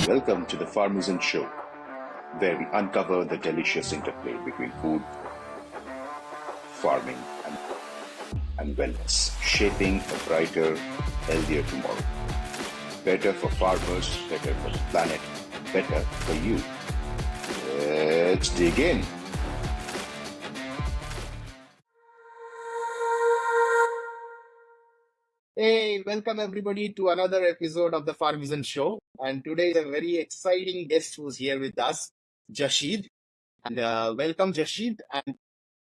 Welcome to the Farmizen Show, where we uncover the delicious interplay between food, farming, and wellness, shaping a brighter, healthier tomorrow. Better for farmers, better for the planet, better for you. Let's dig in. Hey, welcome everybody to another episode of the Farmizen Show. And today is a very exciting guest who's here with us, Jashid. And welcome, Jashid. And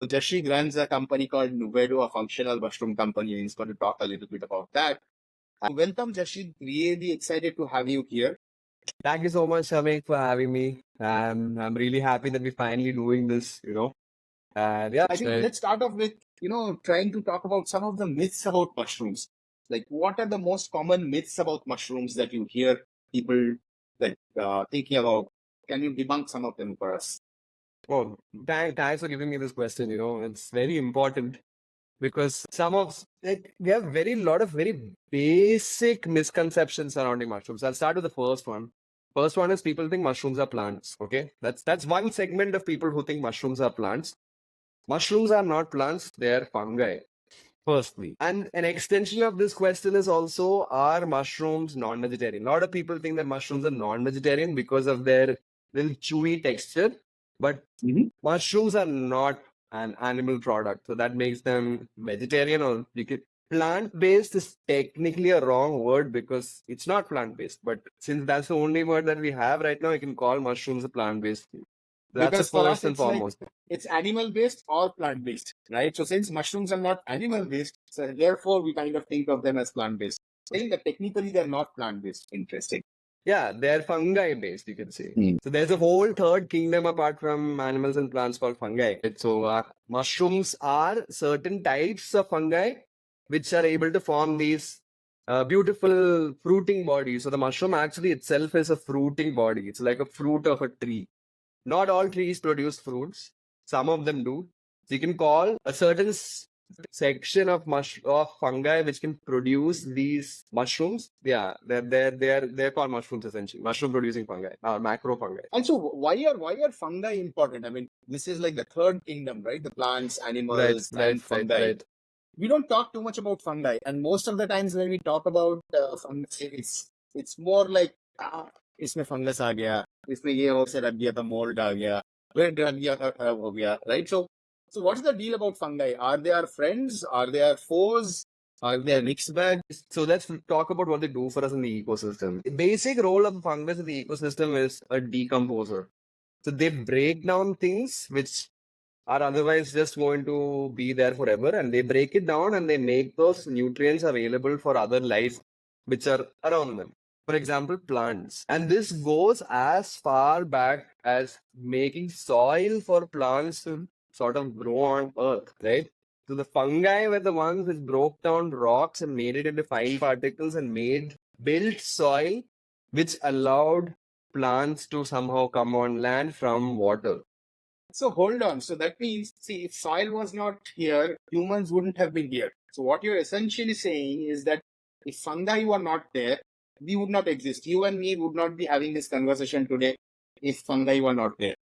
Jashid runs a company called Nuvedo, a functional mushroom company, and he's going to talk a little bit about that. Welcome, Jashid. Really excited to have you here. Thank you so much, Shameek, for having me. I'm really happy that we're finally doing this, Yeah, I think let's start off with, trying to talk about some of the myths about mushrooms. Like, what are the most common myths about mushrooms that you hear people thinking about? Can you debunk some of them for us? well, thanks for giving me this question. It's very important because we have lot of very basic misconceptions surrounding mushrooms. I'll start with the first one. First one is people think mushrooms are plants. Okay, that's one segment of people who think mushrooms are plants. Mushrooms are not plants; they are fungi. Firstly, and an extension of this question is also, are mushrooms non-vegetarian? A lot of people think that mushrooms are non-vegetarian because of their little chewy texture, but mushrooms are not an animal product, so that makes them vegetarian, or you could plant-based is technically a wrong word because it's not plant-based, but since that's the only word that we have right now, you can call mushrooms a plant-based. That's Because the for us, first and it's like foremost. it's animal-based or plant-based, right? So since mushrooms are not animal-based, so therefore we kind of think of them as plant-based. Saying that technically they're not plant-based. Interesting. Yeah, they're fungi based, you can say. So there's a whole third kingdom apart from animals and plants called fungi. So mushrooms are certain types of fungi which are able to form these beautiful fruiting bodies. So the mushroom actually itself is a fruiting body. It's like a fruit of a tree. Not all trees produce fruits. Some of them do. So you can call a certain section of fungi which can produce these mushrooms. Yeah, they're called mushrooms essentially. Mushroom producing fungi or macro fungi. And so why are fungi important? I mean, this is like the third kingdom, right? The plants, animals, and fungi. Right. We don't talk too much about fungi, and most of the times when we talk about fungi, it's more like इसमें fungus आ गया, इसमें ये हो से लग गया तो mold आ गया, फिर डर गया तो खराब हो गया, right? So what's the deal about fungi? Are they our friends? Are they our foes? Are they a mixed bag? So let's talk about what they do for us in the ecosystem. The basic role of fungus in the ecosystem is a decomposer. So they break down things which are otherwise just going to be there forever, and they break it down and they make those nutrients available for other life which are around them. For example, plants. And this goes as far back as making soil for plants to sort of grow on earth, right? So the fungi were the ones which broke down rocks and made it into fine particles and built soil which allowed plants to somehow come on land from water. So hold on. So that means, see, if soil was not here, humans wouldn't have been here. So what you're essentially saying is that if fungi were not there, we would not exist. You and me would not be having this conversation today if fungi were not there.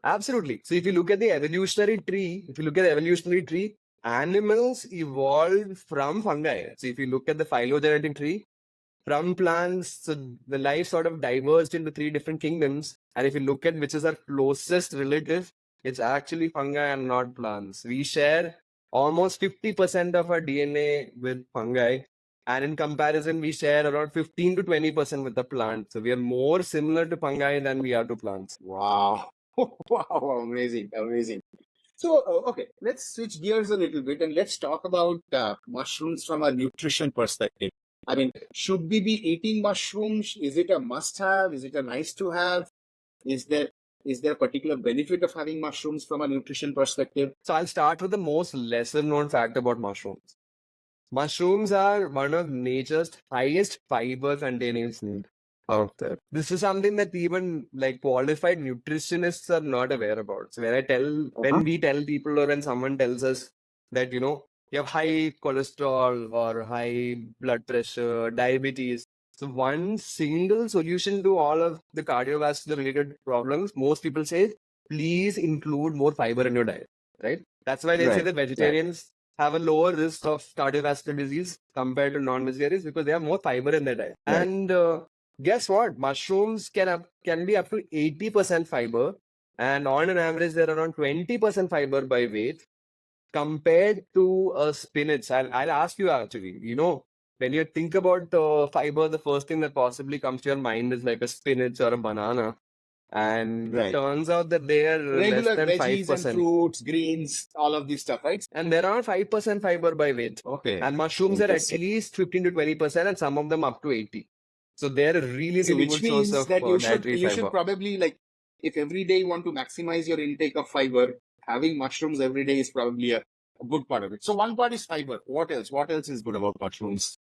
Absolutely. So if you look at the evolutionary tree, animals evolved from fungi. So if you look at the phylogenetic tree, from plants, so the life sort of diverged into three different kingdoms. And if you look at which is our closest relative, it's actually fungi and not plants. We share almost 50% of our DNA with fungi. And in comparison, we share around 15 to 20% with the plant. So we are more similar to fungi than we are to plants. Wow. Wow. Amazing. Amazing. So, okay, let's switch gears a little bit and let's talk about mushrooms from a nutrition perspective. I mean, should we be eating mushrooms? Is it a must-have? Is it a nice-to-have? Is there a particular benefit of having mushrooms from a nutrition perspective? So I'll start with the most lesser known fact about mushrooms. Mushrooms are one of nature's highest fiber containing foods out there. This is something that even like qualified nutritionists are not aware about. So when we tell people, or when someone tells us that, you have high cholesterol or high blood pressure, diabetes, So one single solution to all of the cardiovascular related problems, most people say, please include more fiber in your diet, right? That's why they say Right, that right. vegetarians have a lower risk of cardiovascular disease compared to non-vegetarians because they have more fiber in their diet. Right. And guess what? Mushrooms can be up to 80% fiber, and on an average, they're around 20% fiber by weight compared to a spinach. I'll ask you actually, when you think about fiber, the first thing that possibly comes to your mind is like a spinach or a banana. And Right. turns out that they are less Regular than veggies and 5%. fruits, greens, all of this stuff, right? And there are 5% fiber by weight. Okay. And mushrooms are at Interesting. least 15 to 20%, and some of them up to 80. So they're a really, So really which good source means of that dietary you should fiber. probably, like, if every day you want to maximize your intake of fiber, having mushrooms every day is probably a good part of it. So one part is fiber. What else? What else is good about mushrooms?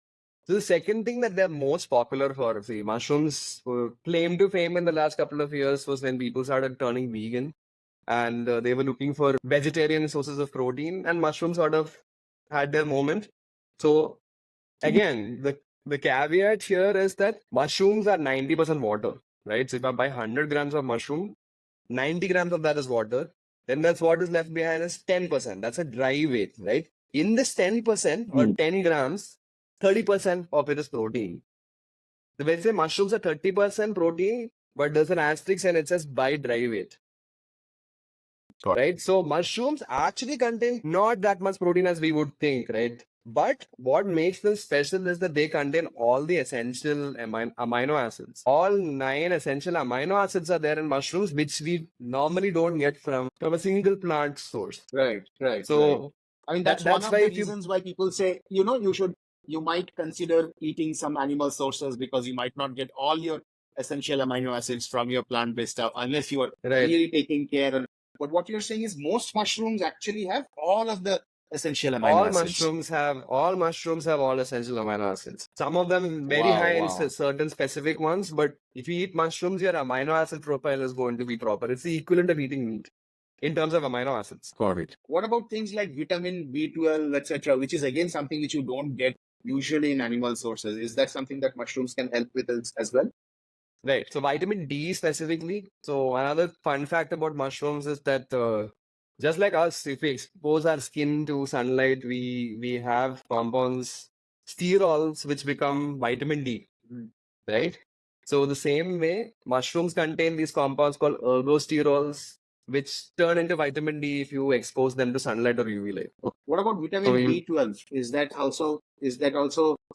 So the second thing that they're most popular for, see, mushrooms claim to fame in the last couple of years was when people started turning vegan, and they were looking for vegetarian sources of protein, and mushrooms sort of had their moment. So again, the caveat here is that mushrooms are 90% water, right? So if I buy 100 grams of mushroom, 90 grams of that is water. Then that's what is left behind is 10%. That's a dry weight, right? In this 10% or 10 grams, 30% of it is protein. So when you say mushrooms are 30% protein, but there's an asterisk and it says by dry weight. Got it. Right? So mushrooms actually contain not that much protein as we would think, right? But what makes them special is that they contain all the essential amino acids. All 9 essential amino acids are there in mushrooms, which we normally don't get from a single plant source. Right, right. So I mean, that's one that's of why the if you reasons why people say, you might consider eating some animal sources because you might not get all your essential amino acids from your plant-based stuff unless you are right. really taking care. But what you're saying is most mushrooms actually have all of the essential amino All acids. mushrooms have all essential amino acids. Some of them very Wow, high in wow. certain specific ones, but if you eat mushrooms, your amino acid profile is going to be proper. It's the equivalent of eating meat in terms of amino acids. Got it. What about things like vitamin B12, etc., which is again something which you don't get usually in animal sources? Is that something that mushrooms can help with as well? Right. So vitamin D specifically. So another fun fact about mushrooms is that just like us, if we expose our skin to sunlight, we have compounds, sterols, which become vitamin D. Right. So the same way, mushrooms contain these compounds called ergosterols, which turn into vitamin D if you expose them to sunlight or UV light. What about vitamin B12? Is that also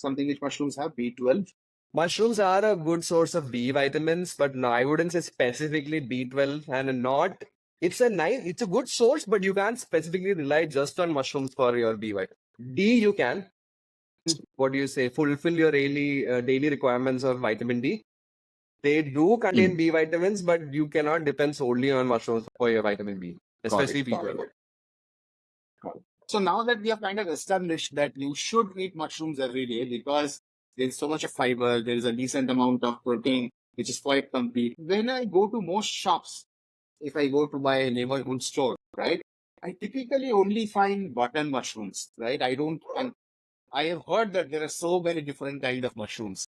something which mushrooms have, B12? Mushrooms are a good source of B vitamins, but no, I wouldn't say specifically B12 and not. It's a good source, but you can't specifically rely just on mushrooms for your B vitamin. D you can. What do you say? Fulfill your daily requirements of vitamin D. They do contain B vitamins, but you cannot depend solely on mushrooms for your vitamin B, especially B12. So now that we have kind of established that you should eat mushrooms every day because there's so much of fiber, there is a decent amount of protein, which is quite complete. When I go to most shops, if I go to my neighborhood store, right, I typically only find button mushrooms, right? And I have heard that there are so many different kinds of mushrooms.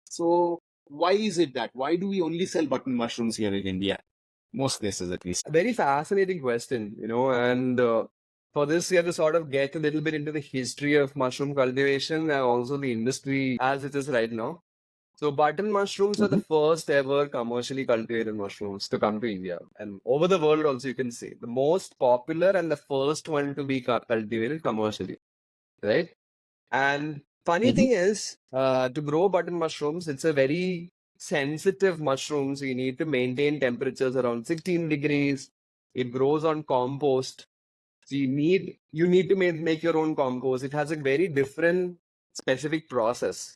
So why is it that? Why do we only sell button mushrooms here in India? Most places, at least. A very fascinating question, and for this, we have to sort of get a little bit into the history of mushroom cultivation and also the industry as it is right now. So button mushrooms are the first ever commercially cultivated mushrooms to come to India. And over the world also, you can say the most popular and the first one to be cultivated commercially, right? And funny thing is, to grow button mushrooms, it's a very sensitive mushroom. So you need to maintain temperatures around 16 degrees. It grows on compost. So you need to make your own compost. It has a very different specific process.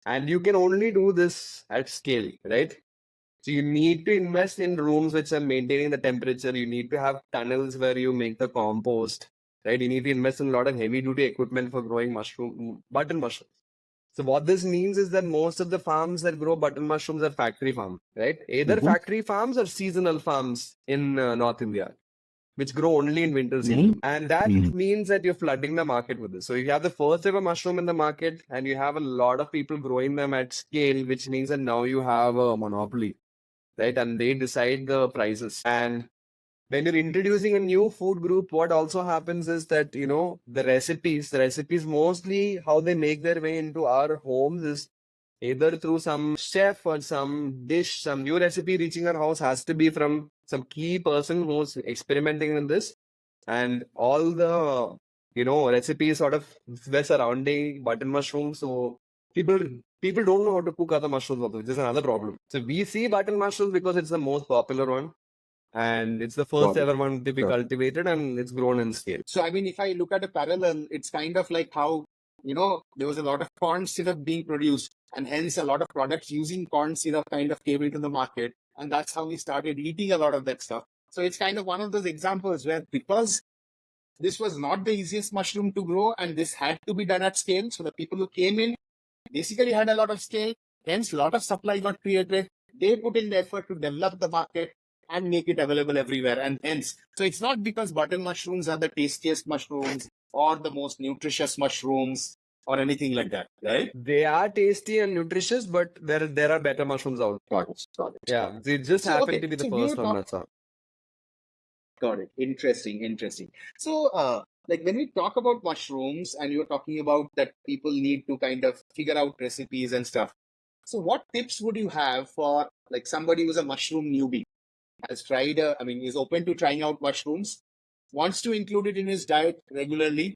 And you can only do this at scale, right? So you need to invest in rooms which are maintaining the temperature. You need to have tunnels where you make the compost, right? You need to invest in a lot of heavy duty equipment for growing button mushrooms. So what this means is that most of the farms that grow button mushrooms are factory farms, right? Either factory farms or seasonal farms in North India. which grow only in winter season. And that means that you're flooding the market with this. So you have the first ever mushroom in the market and you have a lot of people growing them at scale, which means that now you have a monopoly, right? And they decide the prices. And when you're introducing a new food group, what also happens is that, the recipes mostly how they make their way into our homes is either through some chef or some dish, some new recipe reaching our house has to be from some key person who's experimenting in this. And all the, recipes sort of were surrounding button mushrooms. So people people don't know how to cook other mushrooms also, which is another problem. So we see button mushrooms because it's the most popular one. And it's the first Got it. ever one to be Sure. cultivated and it's grown in scale. So, I mean, if I look at a parallel, it's kind of like how, there was a lot of corn syrup being produced, and hence a lot of products using corn syrup kind of came into the market. And that's how we started eating a lot of that stuff. So, it's kind of one of those examples where because this was not the easiest mushroom to grow and this had to be done at scale. So, the people who came in basically had a lot of scale, hence, a lot of supply got created. They put in the effort to develop the market and make it available everywhere. And hence, so it's not because button mushrooms are the tastiest mushrooms or the most nutritious mushrooms or anything like that, right? They are tasty and nutritious, but there are better mushrooms out. Got it. Got it. Yeah, they just So, happen okay. to be the So, we were first one. talking. That's all. Got it. Interesting. Interesting. So, like when we talk about mushrooms and you're talking about that people need to kind of figure out recipes and stuff. So, what tips would you have for like somebody who's a mushroom newbie, has tried, is open to trying out mushrooms, wants to include it in his diet regularly,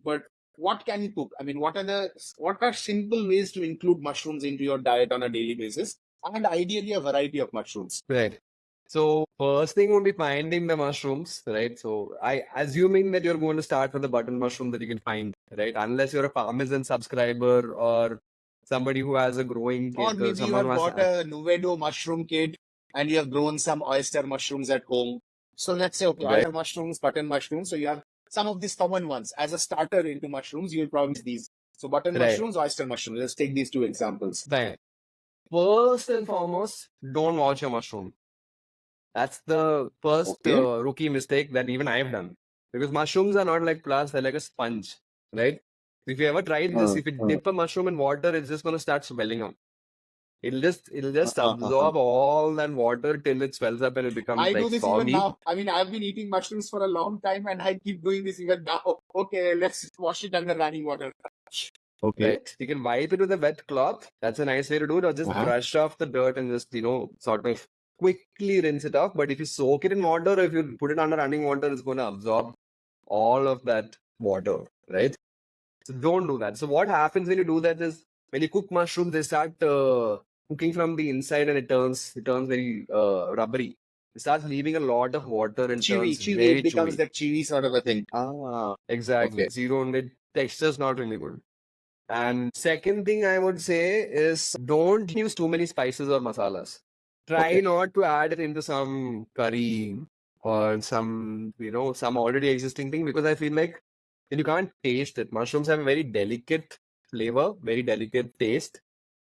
but what can he cook? I mean, what are simple ways to include mushrooms into your diet on a daily basis, and ideally a variety of mushrooms? Right. So first thing would be finding the mushrooms, right? So I assuming that you're going to start with the button mushroom that you can find, right? Unless you're a Farmizen subscriber or somebody who has a growing Or kit or maybe you someone who have has bought a Nuvedo mushroom kit and you have grown some oyster mushrooms at home. So let's say, okay, right. oyster mushrooms, button mushrooms. So you have some of these common ones. As a starter into mushrooms, you'll probably use these. So button Right. mushrooms, oyster mushrooms. Let's take these two examples. Right. First and foremost, don't wash your mushroom. That's the first Okay. rookie mistake that even I've done. Because mushrooms are not like plants, they're like a sponge, right? If you ever tried this, if you dip a mushroom in water, it's just going to start swelling up. It'll just absorb all that water till it swells up and it becomes I like do this soggy. even now. I mean, I've been eating mushrooms for a long time and I keep doing this even now. Okay, let's wash it under running water. Okay. Right? You can wipe it with a wet cloth. That's a nice way to do it. Or just brush off the dirt and just, sort of quickly rinse it off. But if you soak it in water, or if you put it under running water, it's going to absorb all of that water, right? So don't do that. So what happens when you do that is when you cook mushrooms, they start cooking from the inside and it turns very rubbery. It starts leaving a lot of water and turns Chewy. very It becomes chewy. that chewy sort of a thing. Exactly. Okay. So you don't, the texture's not really good. And second thing I would say is don't use too many spices or masalas. Try not to add it into some curry or some, some already existing thing, because I feel like then you can't taste it. Mushrooms have a very delicate flavor, very delicate taste,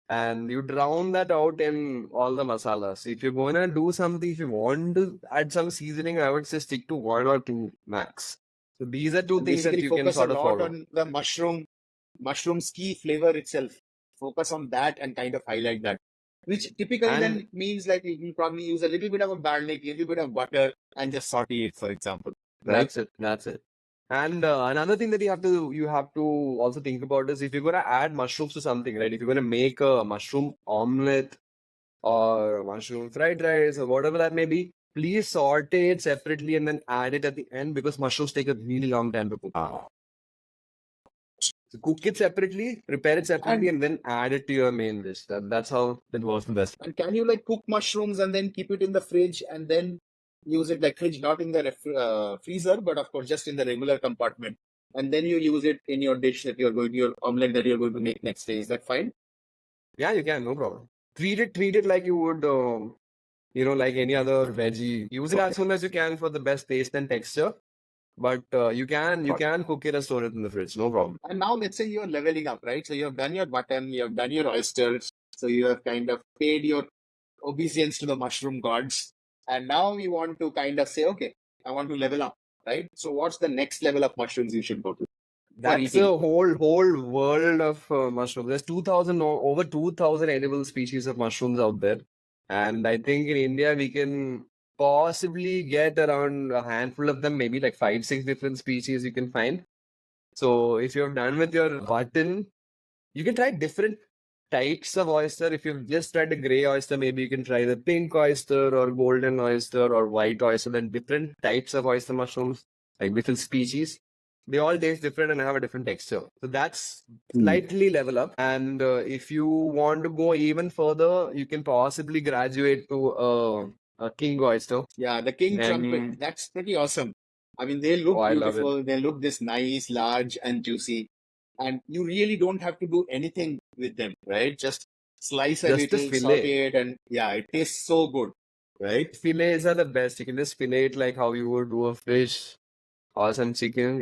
and you drown that out in all the masalas. If you're going to do something, if you want to add some seasoning, I would say stick to 1 or 2 max. So these are two things that Basically you can focus a sort of lot follow. on the mushroom's key flavor itself. Focus on that and kind of highlight that. Which typically And then means like you probably use a little bit of a garlic, a little bit of butter, and just saute it, for example. Right? That's it. And another thing that you have to also think about is if you're gonna add mushrooms to something, right? If you're gonna make a mushroom omelette or mushroom fried rice or whatever that may be, please saute it separately and then add it at the end, because mushrooms take a really long time to cook. So cook it separately, prepare it separately, and then add it to your main dish. That's how that works the best. And can you like cook mushrooms and then keep it in the fridge and then use it like fridge, not in the freezer, but of course just in the regular compartment. And then you use it in your dish that you're going to, your omelette that you're going to make next day. Is that fine? Yeah, you can, no problem. Treat it like you would, like any other veggie. Use it as soon as you can for the best taste and texture. But you can cook it and store it in the fridge, no problem. And now let's say you're leveling up, right? So you have done your mutton, you have done your oysters. So you have kind of paid your obeisance to the mushroom gods. And now we want to kind of say, okay, I want to level up, right? So what's the next level of mushrooms you should go to for That's eating? a whole world of mushrooms. There's 2,000 over 2,000 edible species of mushrooms out there, and I think in India we can possibly get around a handful of them, maybe like 5, 6 different species you can find. So if you're done with your button, you can try different types of oyster. If you've just tried the gray oyster, maybe you can try the pink oyster or golden oyster or white oyster. Then different types of oyster mushrooms, like different species. They all taste different and have a different texture. So that's slightly level up. And if you want to go even further, you can possibly graduate to a king oyster. Yeah, the king trumpet. And That's pretty awesome. I mean, they oh, look I love it. beautiful. They look this nice, large, and juicy. And you really don't have to do anything with them, right? Just slice a Just the little, fillet. saute it, and yeah, it tastes so good, right? Fillets are the best. You can just fillet it like how you would do a fish or some chicken,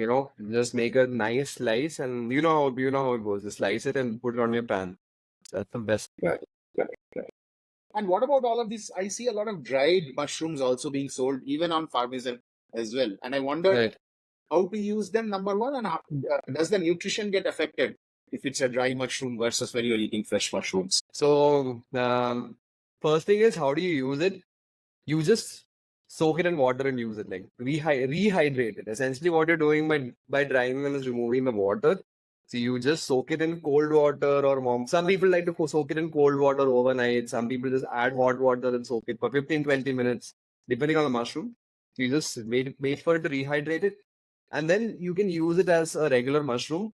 just make a nice slice and you know how it goes. Just slice it and put it on your pan. That's the best. Right, right. And what about all of this? I see a lot of dried mushrooms also being sold, even on Farmizen as well. And I wonder Right. how to use them, number one, and how, does the nutrition get affected if it's a dry mushroom versus when you're eating fresh mushrooms? So, first thing is, how do you use it? You just soak it in water and use it, like rehydrate it. Essentially, what you're doing by drying them is removing the water. So you just soak it in cold water or warm. Some people like to soak it in cold water overnight. Some people just add hot water and soak it for 15, 20 minutes, depending on the mushroom. So you just wait for it to rehydrate it, and then you can use it as a regular mushroom.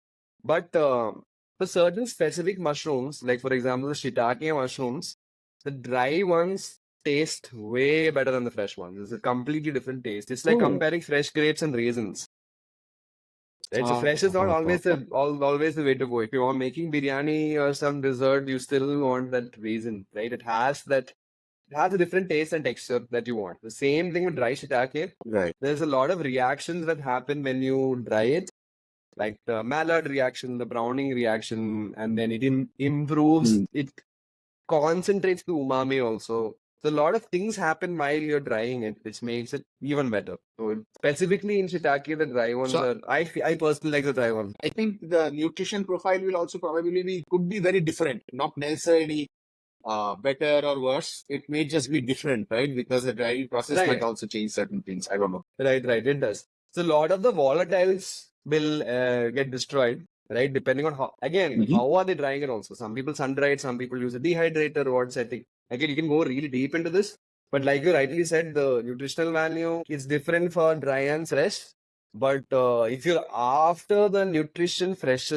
But for certain specific mushrooms, like for example, the shiitake mushrooms, the dry ones taste way better than the fresh ones. It's a completely different taste. It's like comparing fresh grapes and raisins. Right? So fresh is not always always the way to go. If you are making biryani or some dessert, you still want that raisin, right? It has a different taste and texture that you want. The same thing with dry shiitake. Right. There's a lot of reactions that happen when you dry it, like the Maillard reaction, the browning reaction, and then it improves, it concentrates the umami also. So a lot of things happen while you're drying it, which makes it even better. So specifically in shiitake, the dry ones I personally like the dry ones. I think the nutrition profile will also probably could be very different, not necessarily better or worse. It may just be different, right? Because the drying process might also change certain things. I don't know. Right, it does. So a lot of the volatiles will get destroyed, right? Depending on how are they drying it also. Some people sun dry it, some people use a dehydrator or what setting. Again, you can go really deep into this. But like you rightly said, the nutritional value is different for dry and fresh. But if you're after the nutrition, fresh,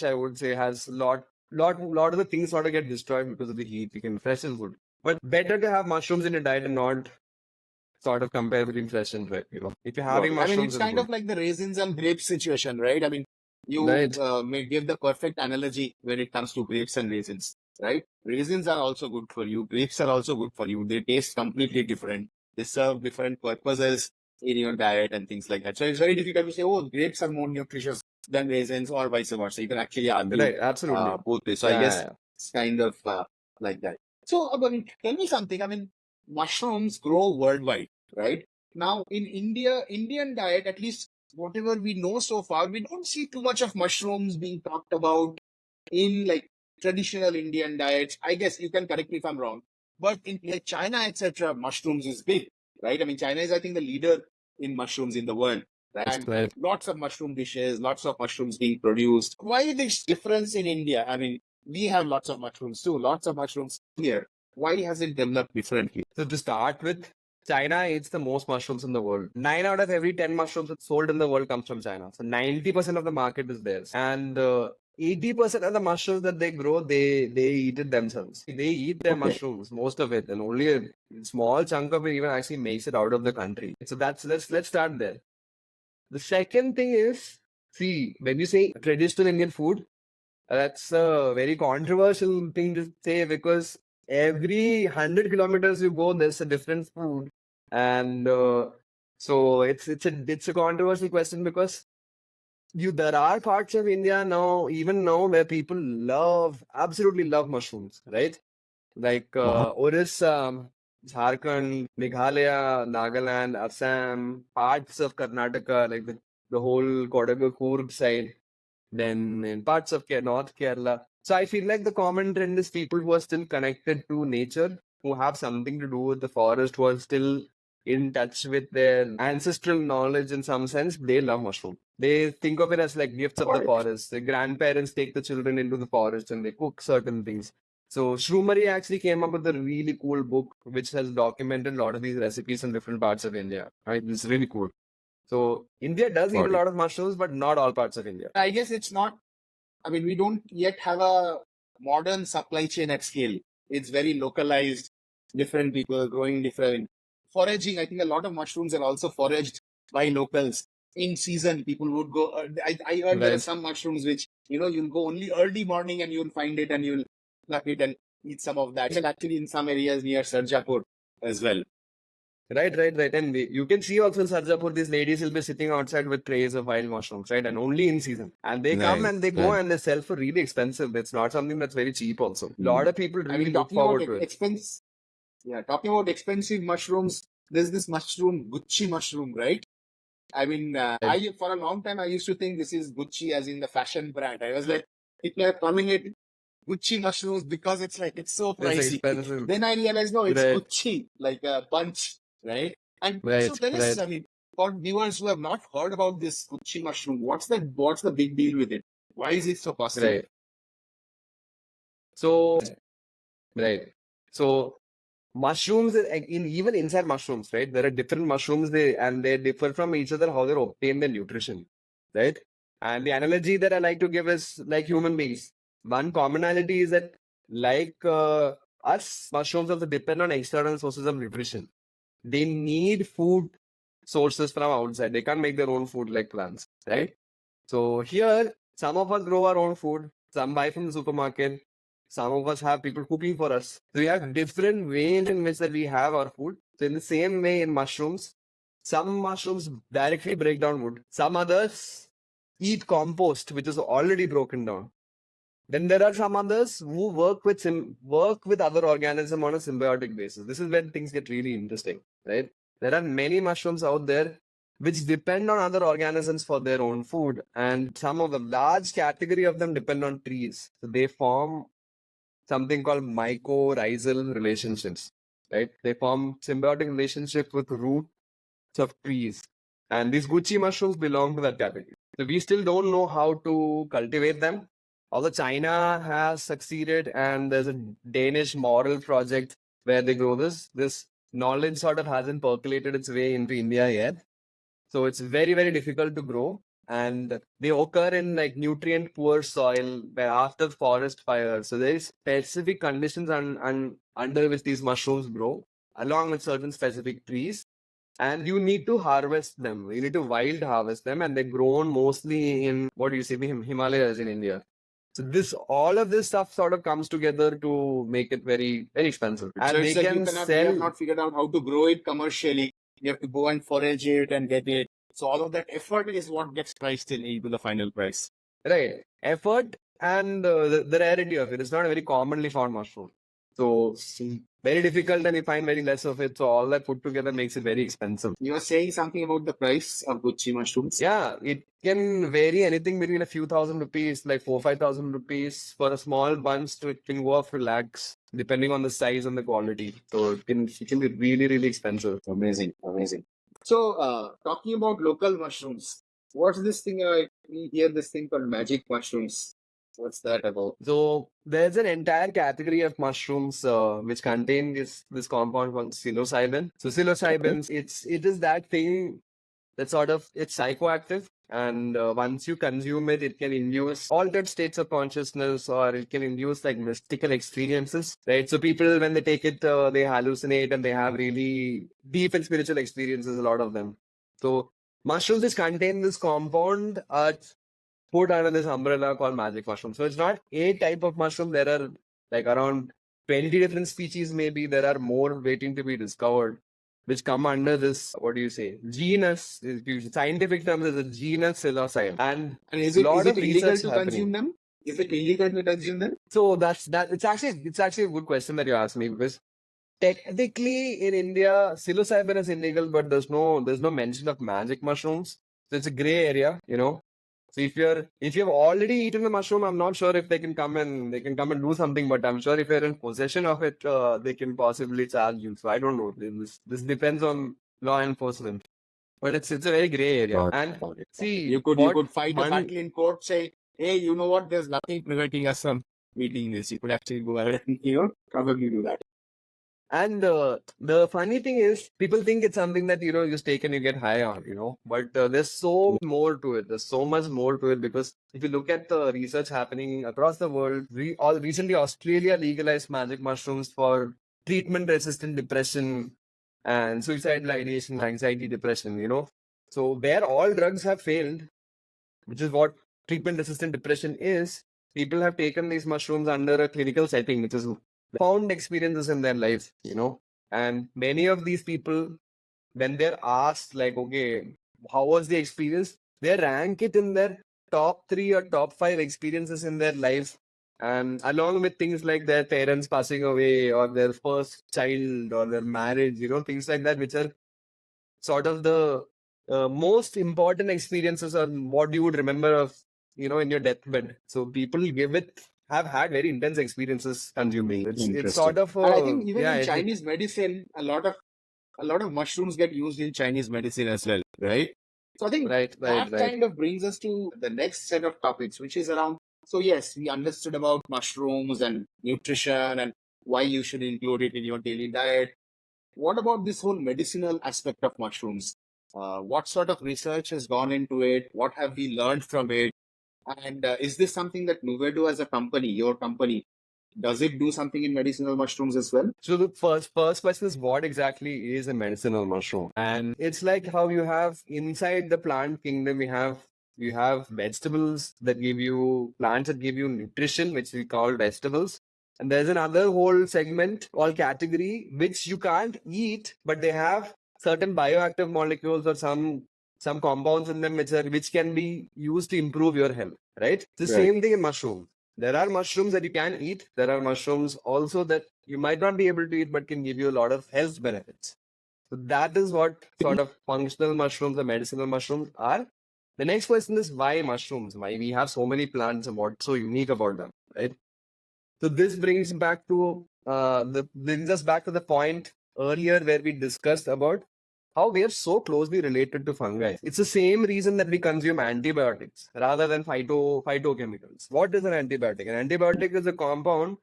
I would say has lot of the things not to get destroyed because of the heat. You can fresh is good. But better to have mushrooms in your diet and not sort of compare between fresh and dry. If you're having mushrooms, it's kind of like the raisins and grapes situation, right? I mean, you may give the perfect analogy when it comes to grapes and raisins, right? Raisins are also good for you. Grapes are also good for you. They taste completely different. They serve different purposes in your diet and things like that. So it's very difficult to say, oh, grapes are more nutritious than raisins or vice versa. You can actually argue absolutely. both ways. So I guess it's kind of like that. So, tell me something. I mean, mushrooms grow worldwide, right? Now, in Indian diet, at least whatever we know so far, we don't see too much of mushrooms being talked about in like traditional Indian diets. I guess you can correct me if I'm wrong, but in like China, etc., mushrooms is big, right? I mean, China is, I think, the leader in mushrooms in the world, right? And lots of mushroom dishes, lots of mushrooms being produced. Why this difference in India? I mean, we have lots of mushrooms too, lots of mushrooms here. Why has it developed differently? So to start with, China eats the most mushrooms in the world. 9 out of every 10 mushrooms that's sold in the world comes from China. So 90% of the market is theirs. And 80% of the mushrooms that they grow, they eat it themselves. They eat their mushrooms, most of it, and only a small chunk of it even actually makes it out of the country. So let's start there. The second thing is, see, when you say traditional Indian food, that's a very controversial thing to say because every 100 kilometers you go, there's a different food. And so it's a controversial question because there are parts of India now, even now, where people absolutely love mushrooms, right? Like Orissa, Jharkhand, Meghalaya, Nagaland, Assam, parts of Karnataka, like the whole Kodagu Coorg side, then in parts of North Kerala. So I feel like the common trend is people who are still connected to nature, who have something to do with the forest, who are still in touch with their ancestral knowledge in some sense. They love mushroom. They think of it as like gifts of the forest. The grandparents take the children into the forest and they cook certain things. So Shroomery actually came up with a really cool book which has documented a lot of these recipes in different parts of India. Right? It's really cool. So India does eat a lot of mushrooms, but not all parts of India. I guess it's not, I mean, we don't yet have a modern supply chain at scale. It's very localized, different people growing different. Foraging, I think a lot of mushrooms are also foraged by locals. In season, people would go. I heard there are Right. some mushrooms which, you'll go only early morning and you'll find it and you'll pluck it and eat some of that. And actually, in some areas near Sarjapur as well. Right. And you can see also in Sarjapur, these ladies will be sitting outside with trays of wild mushrooms, right? And only in season. And they come and they go and they sell for really expensive. It's not something that's very cheap also. A lot of people I really mean, look talking about forward to it. expense. Yeah, talking about expensive mushrooms, there's this mushroom, Gucci mushroom, right? I mean, I for a long time I used to think this is Gucci as in the fashion brand. I was like, people are calling it Gucci mushrooms because it's like it's so It's pricey. expensive. Then I realized no, it's Right. Gucci, like a bunch, right? And so Right. tell us, Right. I mean, for viewers who have not heard about this Gucci mushroom, what's the big deal with it? Why is it so costly? Right. So, right. So mushrooms, even inside mushrooms, right? There are different mushrooms, and they differ from each other how they obtain their nutrition, right? And the analogy that I like to give is like human beings. One commonality is that, like us, mushrooms also depend on external sources of nutrition. They need food sources from outside. They can't make their own food like plants, right? So here, some of us grow our own food, some buy from the supermarket, some of us have people cooking for us. So we have different ways in which that we have our food. So in the same way in mushrooms, some mushrooms directly break down wood. Some others eat compost, which is already broken down. Then there are some others who work with other organisms on a symbiotic basis. This is when things get really interesting, right? There are many mushrooms out there which depend on other organisms for their own food, and some of the large category of them depend on trees. So they form something called mycorrhizal relationships, right? They form symbiotic relationship with roots of trees. And these Gucci mushrooms belong to that category. So we still don't know how to cultivate them. Although China has succeeded and there's a Danish model project where they grow this knowledge sort of hasn't percolated its way into India yet. So it's very, very difficult to grow. And they occur in like nutrient poor soil where after forest fire. So there is specific conditions under which these mushrooms grow, along with certain specific trees. And you need to harvest them. You need to wild harvest them, and they're grown mostly in what do you say, the Himalayas in India. So all of this stuff sort of comes together to make it very, very expensive. So And they it's like can you have sell. not figured out how to grow it commercially. You have to go and forage it and get it. So all of that effort is what gets priced into the final price. Right. Effort and the rarity of it. It's not a very commonly found mushroom. So very difficult, and you find very less of it. So all that put together makes it very expensive. You were saying something about the price of Gucci mushrooms. Yeah, it can vary anything between a few thousand rupees, like 4,000-5,000 rupees for a small bunch to it can go up to lakhs, depending on the size and the quality. So it can be really, really expensive. Amazing. So talking about local mushrooms, what's this thing? We hear this thing called magic mushrooms. What's that about? So there's an entire category of mushrooms which contain this compound called psilocybin. So psilocybin, it is that thing that sort of it's psychoactive, and once you consume it, it can induce altered states of consciousness, or it can induce like mystical experiences, right? So people when they take it, they hallucinate and they have really deep and spiritual experiences. A lot of them. So mushrooms which contain this compound are put under this umbrella called magic mushroom. So it's not a type of mushroom. There are like around 20 different species, maybe. There are more waiting to be discovered, which come under this, what do you say, genus. Scientific terms is a genus psilocybin. And is a it lot of illegal research to happening. consume them? Is it illegal to consume them? So that's that. It's actually a good question that you asked me, because Technically, in India, psilocybin is illegal, but there's no mention of magic mushrooms. So it's a gray area, you know. So if you've already eaten the mushroom, I'm not sure if they can come and do something, but I'm sure if you're in possession of it, they can possibly charge you. So I don't know. This depends on law enforcement, but it's a very gray area. Got it, And got it. see You what could fight a one battle in court, say, hey, you know what? There's nothing preventing us from eating this. You could actually go ahead and probably do that. And the funny thing is, people think it's something that you just take and you get high on, But there's so more to it. There's so much more to it because if you look at the research happening across the world, recently Australia legalized magic mushrooms for treatment-resistant depression and suicidal ideation, anxiety, depression. So where all drugs have failed, which is what treatment-resistant depression is, people have taken these mushrooms under a clinical setting, which is found experiences in their lives. And many of these people, when they're asked, like, okay, how was the experience? They rank it in their top 3 or top 5 experiences in their life. And along with things like their parents passing away or their first child or their marriage, things like that, which are sort of the most important experiences or what you would remember of, in your deathbed. So people have had very intense experiences consuming. It's sort of And I think even yeah, in Chinese medicine, a lot of mushrooms get used in Chinese medicine as well, right? So I think right. that kind of brings us to the next set of topics, which is around. So yes, we understood about mushrooms and nutrition and why you should include it in your daily diet. What about this whole medicinal aspect of mushrooms? What sort of research has gone into it? What have we learned from it? And is this something that Nuvedo as a company, your company, does it do something in medicinal mushrooms as well? So the first question is, what exactly is a medicinal mushroom? And it's like how you have inside the plant kingdom, you have vegetables that give you plants that give you nutrition, which we call vegetables. And there's another whole segment or category which you can't eat, but they have certain bioactive molecules or some compounds in them which can be used to improve your health. Right? It's the same thing in mushroom. There are mushrooms that you can eat. There are mushrooms also that you might not be able to eat, but can give you a lot of health benefits. So that is what sort of functional mushrooms or medicinal mushrooms are. The next question is, why mushrooms? Why we have so many plants and what's so unique about them, right? So this brings us back to the point earlier where we discussed about how we are so closely related to fungi. It's the same reason that we consume antibiotics rather than phytochemicals. What is an antibiotic? An antibiotic is a compound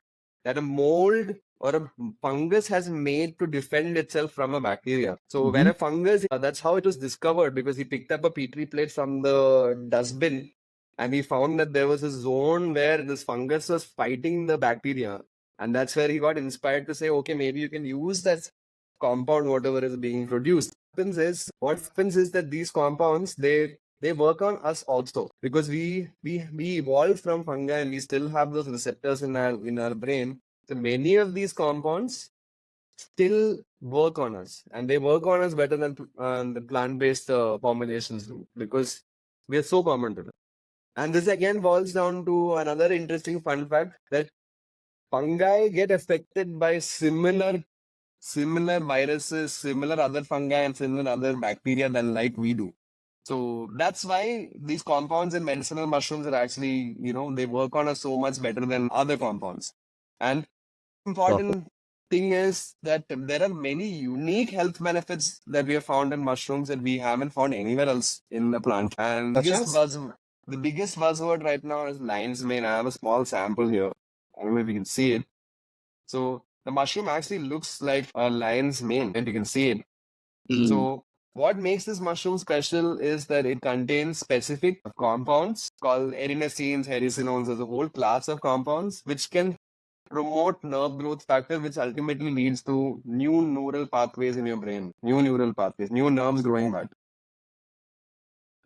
that a mold or a fungus has made to defend itself from a bacteria. So when a fungus, that's how it was discovered, because he picked up a petri plate from the dustbin and he found that there was a zone where this fungus was fighting the bacteria. And that's where he got inspired to say, okay, maybe you can use that compound, whatever is being produced. What happens is that these compounds, they work on us also, because we evolved from fungi and we still have those receptors in our brain. So many of these compounds still work on us, and they work on us better than the plant-based formulations do, because we are so common to them. And this again boils down to another interesting fun fact, that fungi get affected by similar viruses, similar other fungi, and similar other bacteria than like we do. So that's why these compounds in medicinal mushrooms are actually, they work on us so much better than other compounds. And important thing is that there are many unique health benefits that we have found in mushrooms that we haven't found anywhere else in the plant. And the biggest buzzword right now is lion's mane. I have a small sample here. I don't know if you can see it. So the mushroom actually looks like a lion's mane, and you can see it. So what makes this mushroom special is that it contains specific compounds called erinacines, hericenones. There's a whole class of compounds which can promote nerve growth factor, which ultimately leads to new neural pathways in your brain, new nerves growing back.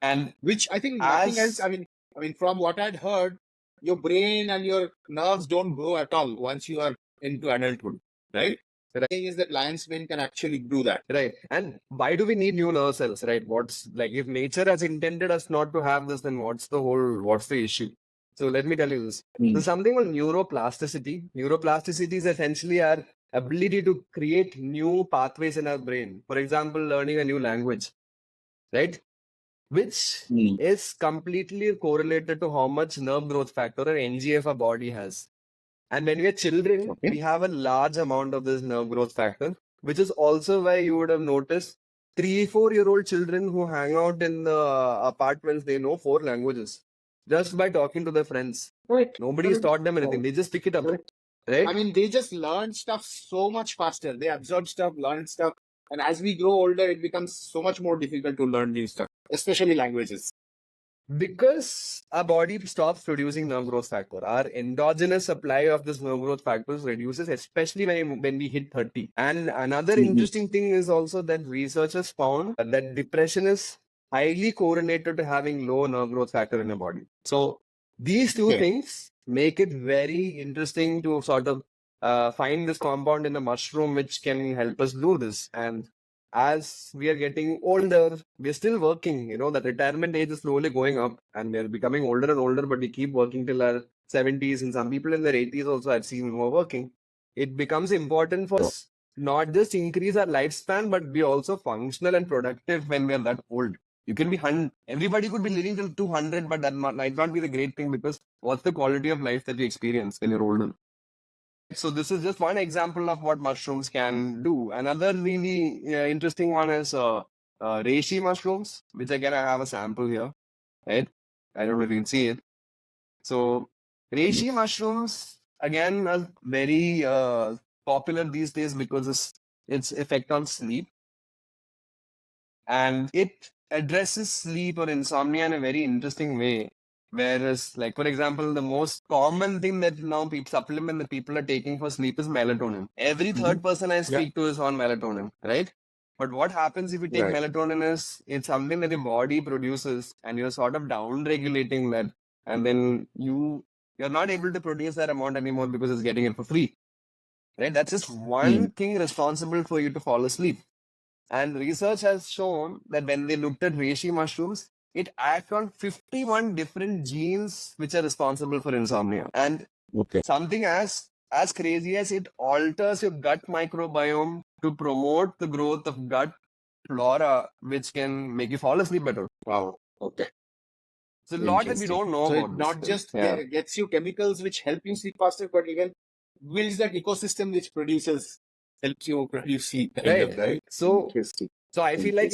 And which I think nothing else. I mean, from what I'd heard, your brain and your nerves don't grow at all once you are into adulthood, right? The thing is that lion's mane can actually do that. Right. And why do we need new nerve cells, right? If nature has intended us not to have this, then what's the issue? So let me tell you this. There's something called neuroplasticity. Neuroplasticity is essentially our ability to create new pathways in our brain. For example, learning a new language, right? Which is completely correlated to how much nerve growth factor or NGF our body has. And when we are children, Okay. we have a large amount of this nerve growth factor, which is also why you would have noticed 3-4-year-old children who hang out in the apartments, they know 4 languages just by talking to their friends. Correct. Nobody's taught them anything. They just pick it up, Correct. right? I mean, they just learn stuff so much faster. They absorb stuff, learn stuff. And as we grow older, it becomes so much more difficult to learn new stuff, especially languages. Because our body stops producing nerve growth factor, our endogenous supply of this nerve growth factors reduces, especially when we hit 30. And another interesting thing is also that researchers found that depression is highly correlated to having low nerve growth factor in your body. So these two Okay. things make it very interesting to sort of find this compound in a mushroom which can help us do this. And as we are getting older, we're still working. That retirement age is slowly going up, and we're becoming older and older, but we keep working till our 70s, and some people in their 80s also I've seen who are working. It becomes important for us not just increase our lifespan, but be also functional and productive when we are that old. You can be 100, everybody could be living till 200, but that might not be the great thing, because what's the quality of life that you experience when you're older? So this is just one example of what mushrooms can do. Another really interesting one is reishi mushrooms, which again I have a sample here, right? I don't know if you can see it. So reishi mushrooms again are very popular these days because its effect on sleep, and it addresses sleep or insomnia in a very interesting way. Whereas, like for example, the most common thing that now supplement that people are taking for sleep is melatonin. Every third person I speak to is on melatonin, right? But what happens if you take Right. melatonin is it's something that your body produces, and you're sort of down regulating that, and then you're not able to produce that amount anymore because it's getting it for free, right? That's just one thing responsible for you to fall asleep. And research has shown that when they looked at reishi mushrooms, it acts on 51 different genes which are responsible for insomnia. And something as crazy as it alters your gut microbiome to promote the growth of gut flora, which can make you fall asleep better. Wow. Okay. It's a lot that we Interesting. don't know So about it this not thing. just Yeah. gets you chemicals which help you sleep faster, but even builds that ecosystem which helps you produce sleep. Right? So Interesting. I feel like,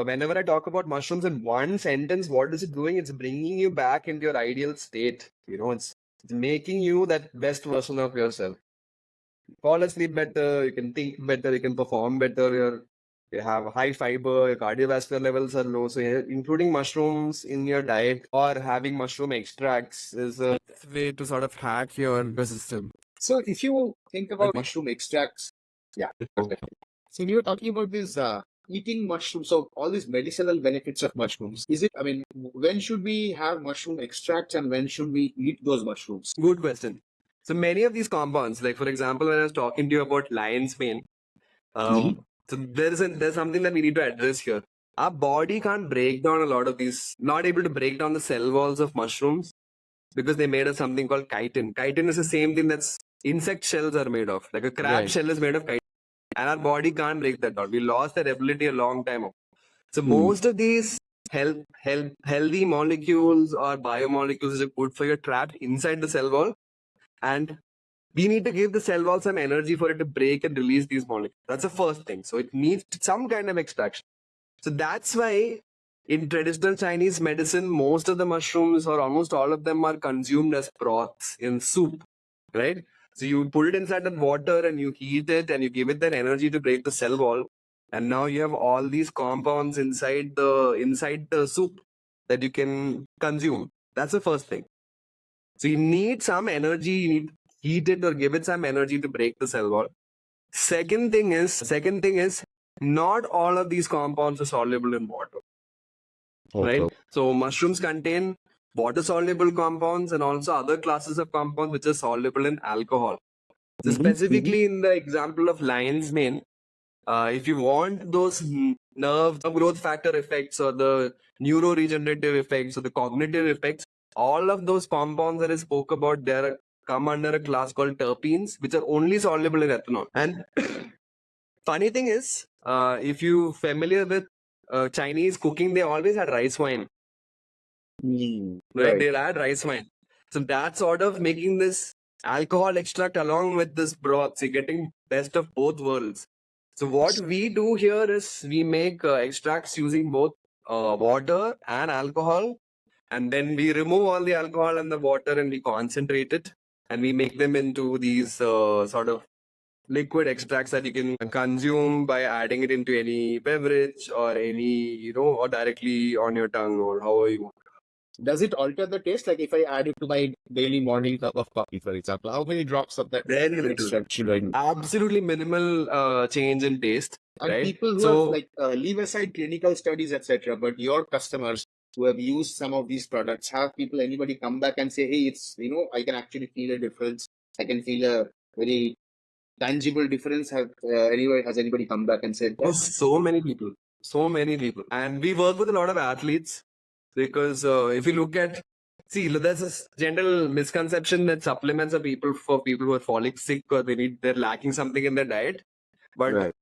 whenever I talk about mushrooms in one sentence, what is it doing? It's bringing you back into your ideal state. It's making you that best version of yourself. Fall asleep better, you can think better, you can perform better, you have high fiber, your cardiovascular levels are low. So including mushrooms in your diet or having mushroom extracts is a way to sort of hack your ecosystem. So if you think about mushroom extracts, so you were talking about this eating mushrooms. So all these medicinal benefits of mushrooms. When should we have mushroom extracts and when should we eat those mushrooms? Good question. So many of these compounds, like for example, when I was talking to you about lion's mane, so there's something that we need to address here. Our body can't break down a lot of these, not able to break down the cell walls of mushrooms because they made of something called chitin. Chitin is the same thing that's insect shells are made of. Like a crab shell is made of chitin, and our body can't break that down. We lost that ability a long time ago. So most of these healthy molecules or biomolecules are good for your trapped inside the cell wall, and we need to give the cell wall some energy for it to break and release these molecules. That's the first thing. So it needs some kind of extraction. So that's why in traditional Chinese medicine, most of the mushrooms or almost all of them are consumed as broths in soup, right? So you put it inside the water and you heat it and you give it that energy to break the cell wall. And now you have all these compounds inside the soup that you can consume. That's the first thing. So you need some energy, you need to heat it or give it some energy to break the cell wall. Second thing is not all of these compounds are soluble in water. Right? So mushrooms contain water-soluble compounds and also other classes of compounds which are soluble in alcohol. So specifically in the example of lion's mane, if you want those nerve growth factor effects or the neuroregenerative effects or the cognitive effects, all of those compounds that I spoke about, they're come under a class called terpenes, which are only soluble in ethanol. And funny thing is, if you familiar with Chinese cooking, they always had rice wine, right? Right. They'll add rice wine. So that's sort of making this alcohol extract along with this broth. So you're getting best of both worlds. So what we do here is we make extracts using both water and alcohol, and then we remove all the alcohol and the water and we concentrate it, and we make them into these sort of liquid extracts that you can consume by adding it into any beverage or any, or directly on your tongue or however you want. Does it alter the taste? Like if I add it to my daily morning cup of coffee, for example, how many drops of that Very little. extract should I do? Absolutely minimal change in taste. And right? people who So- have like leave aside clinical studies, etc., but your customers who have used some of these products, have anybody come back and say, hey, it's, I can actually feel a difference. I can feel a very tangible difference. Has anybody come back and said Oh, that? so many people. And we work with a lot of athletes because if you look at, there's this general misconception that supplements are for people who are falling sick or they're lacking something in their diet. But Right.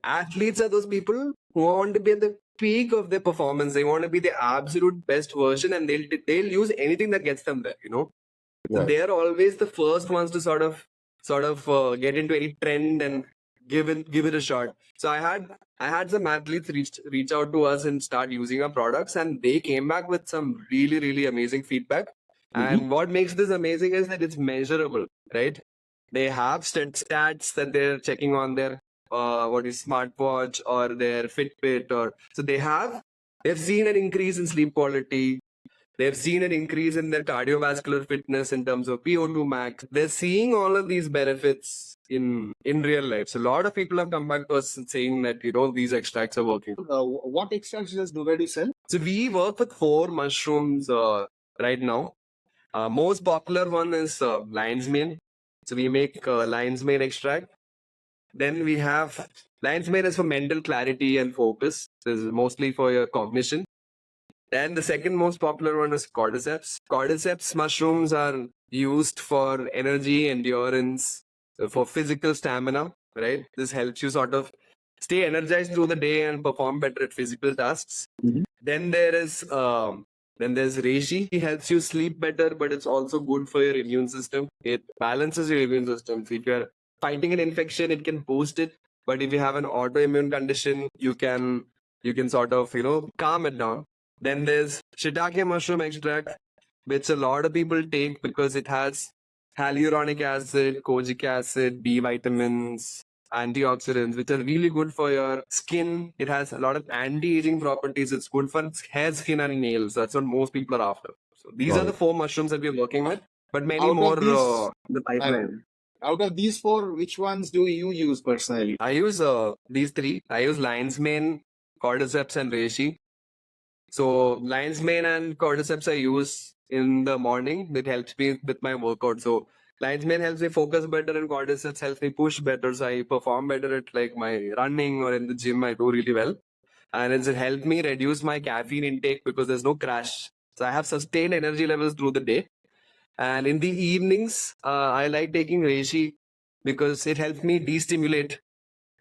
athletes are those people who want to be at the peak of their performance. They want to be the absolute best version, and they'll use anything that gets them there. So Right. they're always the first ones to sort of get into any trend and give it a shot. So I had some athletes reach out to us and start using our products, and they came back with some really, really amazing feedback. And what makes this amazing is that it's measurable, right? They have stats that they're checking on their smartwatch or their Fitbit, so they've seen an increase in sleep quality. They've seen an increase in their cardiovascular fitness in terms of PO2 max. They're seeing all of these benefits in real life. So a lot of people have come back to us saying that these extracts are working. What extracts does Nuvedi sell? So we work with 4 mushrooms right now. Most popular one is lion's mane. So we make lion's mane extract. Then we have lion's mane is for mental clarity and focus. This is mostly for your cognition. Then the second most popular one is cordyceps. Cordyceps mushrooms are used for energy, endurance, for physical stamina, right? This helps you sort of stay energized through the day and perform better at physical tasks. Mhm. Then there's reishi. It helps you sleep better, but it's also good for your immune system. It balances your immune system. So if you're fighting an infection, it can boost it. But if you have an autoimmune condition, you can sort of calm it down. Then there's shiitake mushroom extract, which a lot of people take because it has hyaluronic acid, kojic acid, B vitamins, antioxidants, which are really good for your skin. It has a lot of anti-aging properties. It's good for hair, skin, and nails. That's what most people are after. So these are the 4 mushrooms that we're working with, but many Out of more these- in the pipeline. Out of these 4, which ones do you use personally? I use these 3. I use lion's mane, cordyceps, and reishi. So lion's mane and cordyceps I use in the morning. It helps me with my workout. So lion's mane helps me focus better, and cordyceps helps me push better. So I perform better at like my running or in the gym. I do really well, and it's helped me reduce my caffeine intake because there's no crash. So I have sustained energy levels through the day. And in the evenings, I like taking reishi because it helps me de-stimulate.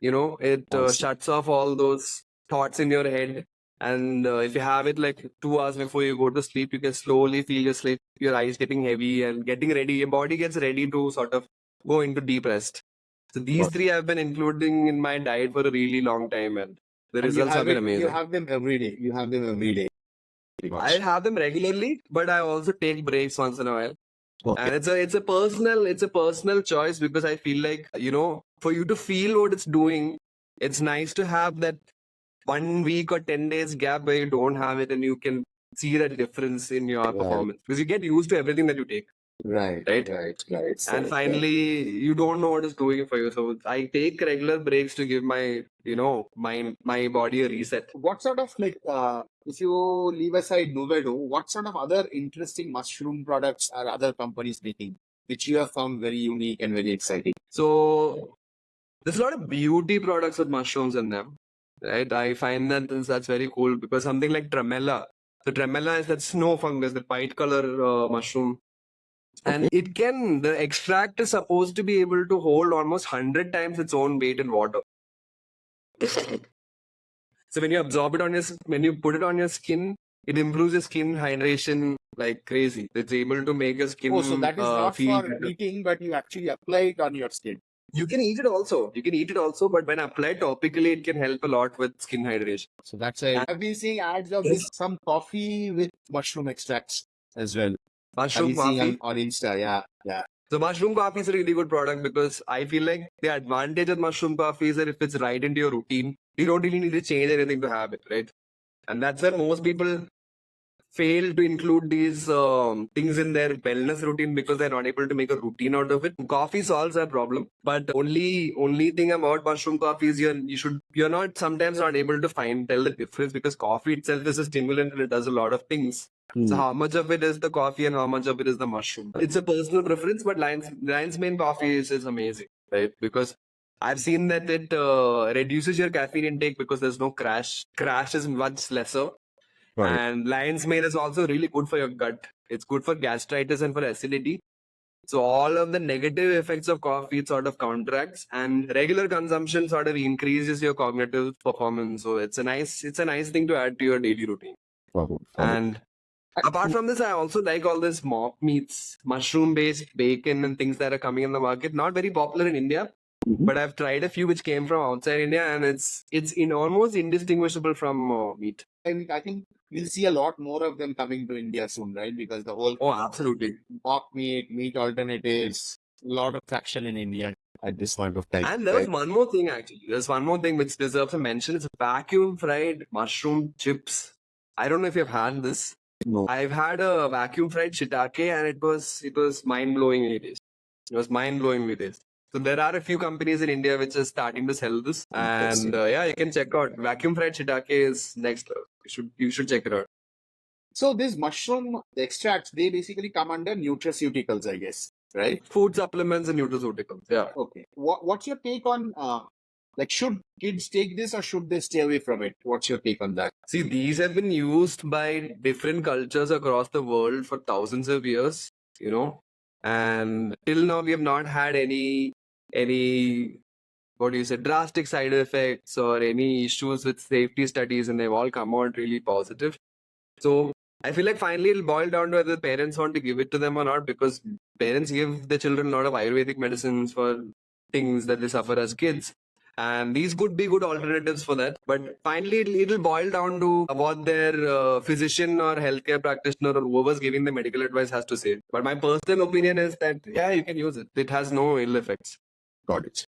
It Awesome. shuts off all those thoughts in your head. And if you have it like 2 hours before you go to sleep, you can slowly feel your eyes getting heavy and getting ready. Your body gets ready to sort of go into deep rest. So these 3 I've been including in my diet for a really long time, and the And results have been amazing. You have them every day. I have them regularly, but I also take breaks once in a while. Okay. And it's a personal choice because I feel like, for you to feel what it's doing, it's nice to have that 1 week or 10 days gap where you don't have it and you can see that difference in your Right. performance because you get used to everything that you take. Right. And finally, you don't know what it's doing for you. So I take regular breaks to give my body a reset. What sort of if you leave aside Nuvedo, what sort of other interesting mushroom products are other companies making, which you have found very unique and very exciting? So there's a lot of beauty products with mushrooms in them, right? I find that's very cool because something like tremella. So tremella is that snow fungus, the white color mushroom. And the extract is supposed to be able to hold almost 100 times its own weight in water. So when you absorb it when you put it on your skin, it improves your skin hydration like crazy. It's able to make your skin Oh, so that is not feel for better. eating, but you actually apply it on your skin. You can eat it also. But when applied topically, it can help a lot with skin hydration. So that's it. I've been seeing ads of this some coffee with mushroom extracts as well. Mushroom Have you seen coffee. on Insta? Yeah. So mushroom coffee is a really good product because I feel like the advantage of mushroom coffee is that if it's right into your routine, you don't really need to change anything to have it, right? And that's where most people fail to include these things in their wellness routine because they're not able to make a routine out of it. Coffee solves that problem, but only thing about mushroom coffee is you're not sometimes not able to tell the difference because coffee itself is a stimulant and it does a lot of things. So how much of it is the coffee and how much of it is the mushroom? It's a personal preference, but Lion's Mane coffee is amazing, right? Because I've seen that it reduces your caffeine intake because there's no crash. Crash is much lesser. Right. And lion's mane is also really good for your gut. It's good for gastritis and for acidity. So all of the negative effects of coffee it sort of counteracts, and regular consumption sort of increases your cognitive performance. So it's a nice thing to add to your daily routine. And apart from this, I also like all this mock meats, mushroom-based bacon and things that are coming in the market. Not very popular in India, but I've tried a few which came from outside India, and it's almost indistinguishable from meat. I think we'll see a lot more of them coming to India soon, right? Because the whole Absolutely. mock meat alternatives, a lot of traction in India at this point of time. And there was one more thing actually. There's one more thing which deserves a mention. It's vacuum fried mushroom chips. I don't know if you've had this. No. I've had a vacuum fried shiitake and it was mind blowing with this. It was mind blowing with this. So there are a few companies in India which are starting to sell this, and you can check out vacuum fried shiitake is next level. You should check it out. So these mushroom extracts, they basically come under nutraceuticals, I guess, right? Food supplements and nutraceuticals. Yeah. Okay. What's your take on should kids take this or should they stay away from it? What's your take on that? See, these have been used by different cultures across the world for thousands of years, and till now we have not had any drastic side effects or any issues with safety studies, and they've all come out really positive. So I feel like finally it'll boil down to whether the parents want to give it to them or not, because parents give their children a lot of Ayurvedic medicines for things that they suffer as kids. And these could be good alternatives for that. But finally, it'll boil down to what their physician or healthcare practitioner or whoever's giving the medical advice has to say. But my personal opinion is that, you can use it. It has no ill effects. Got it.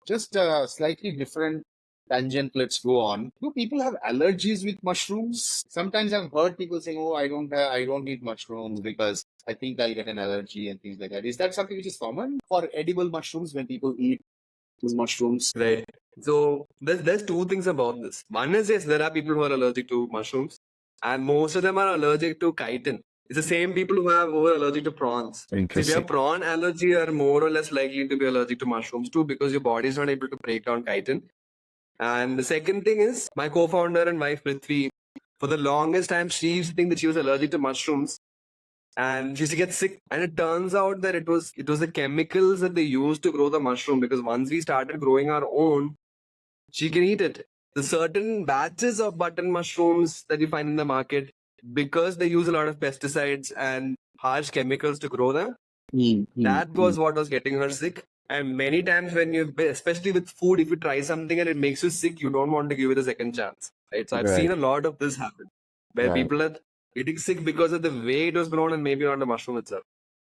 Just a slightly different tangent, let's go on. Do people have allergies with mushrooms? Sometimes I've heard people saying, "Oh, I don't eat mushrooms because I think I'll get an allergy," and things like that. Is that something which is common for edible mushrooms when people eat these mushrooms? Right. So there's two things about this. One is, yes, there are people who are allergic to mushrooms, and most of them are allergic to chitin. It's the same people who are allergic to prawns. So if you have prawn allergy, you are more or less likely to be allergic to mushrooms too, because your body is not able to break down chitin. And the second thing is, my co-founder and wife Prithvi, for the longest time, she used to think that she was allergic to mushrooms, and she used to get sick. And it turns out that it was the chemicals that they used to grow the mushroom, because once we started growing our own, she can eat it. The certain batches of button mushrooms that you find in the market, because they use a lot of pesticides and harsh chemicals to grow them, that was what was getting her sick. And many times when especially with food, if you try something and it makes you sick, you don't want to give it a second chance. Right? So I've seen a lot of this happen, where people are getting sick because of the way it was grown and maybe not the mushroom itself.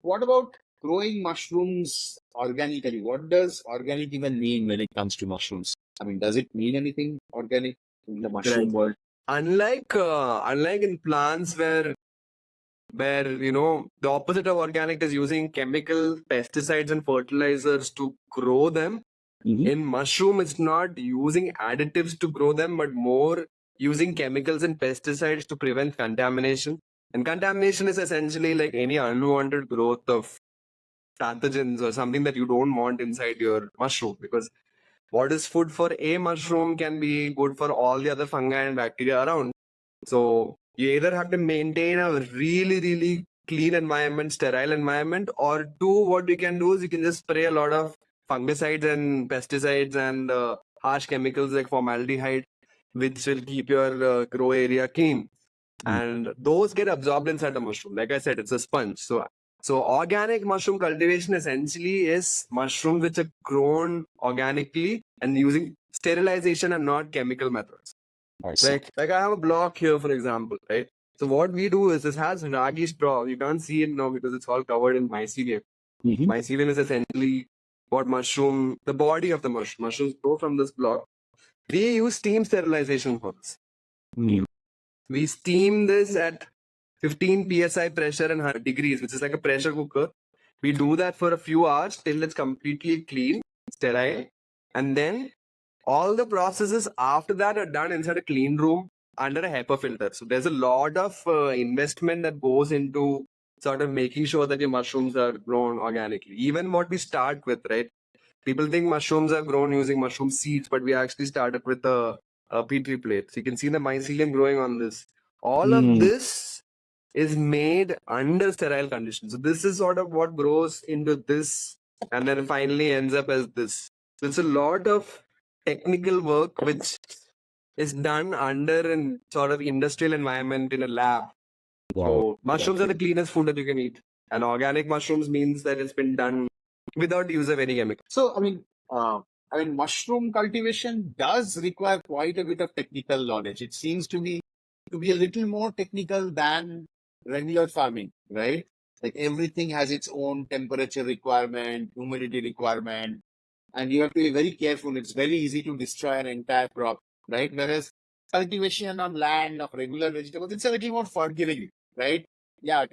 What about growing mushrooms organically? What does organic even mean when it comes to mushrooms? I mean, does it mean anything organic in the mushroom world? Unlike in plants where the opposite of organic is using chemical pesticides and fertilizers to grow them. In mushroom, it's not using additives to grow them, but more using chemicals and pesticides to prevent contamination. And contamination is essentially like any unwanted growth of pathogens or something that you don't want inside your mushroom, because what is food for a mushroom can be good for all the other fungi and bacteria around. So you either have to maintain a really, really clean environment, sterile environment, or two, what we can do is you can just spray a lot of fungicides and pesticides and harsh chemicals like formaldehyde, which will keep your grow area clean. And those get absorbed inside the mushroom. Like I said, it's a sponge. So organic mushroom cultivation essentially is mushrooms which are grown organically and using sterilization and not chemical methods. Like I have a block here, for example, right? So what we do is this has ragi straw. You can't see it now because it's all covered in mycelium. Mycelium is essentially what the body of the mushroom. Mushrooms grow from this block. We use steam sterilization for this. We steam this at 15 psi pressure and 100 degrees, which is like a pressure cooker. We do that for a few hours till it's completely clean, sterile. And then all the processes after that are done inside a clean room under a HEPA filter. So there's a lot of investment that goes into sort of making sure that your mushrooms are grown organically. Even what we start with, right? People think mushrooms are grown using mushroom seeds, but we actually started with a petri plate. So you can see the mycelium growing on this. All of this is made under sterile conditions. So this is sort of what grows into this and then finally ends up as this. So it's a lot of technical work which is done under an sort of industrial environment in a lab. So mushrooms are the cleanest food that you can eat. And organic mushrooms means that it's been done without use of any chemical. So, mushroom cultivation does require quite a bit of technical knowledge. It seems to be a little more technical than regular farming, right? Like everything has its own temperature requirement, humidity requirement, and you have to be very careful. It's very easy to destroy an entire crop, right? Whereas cultivation on land of regular vegetables, it's a little more forgiving, right? Yeah,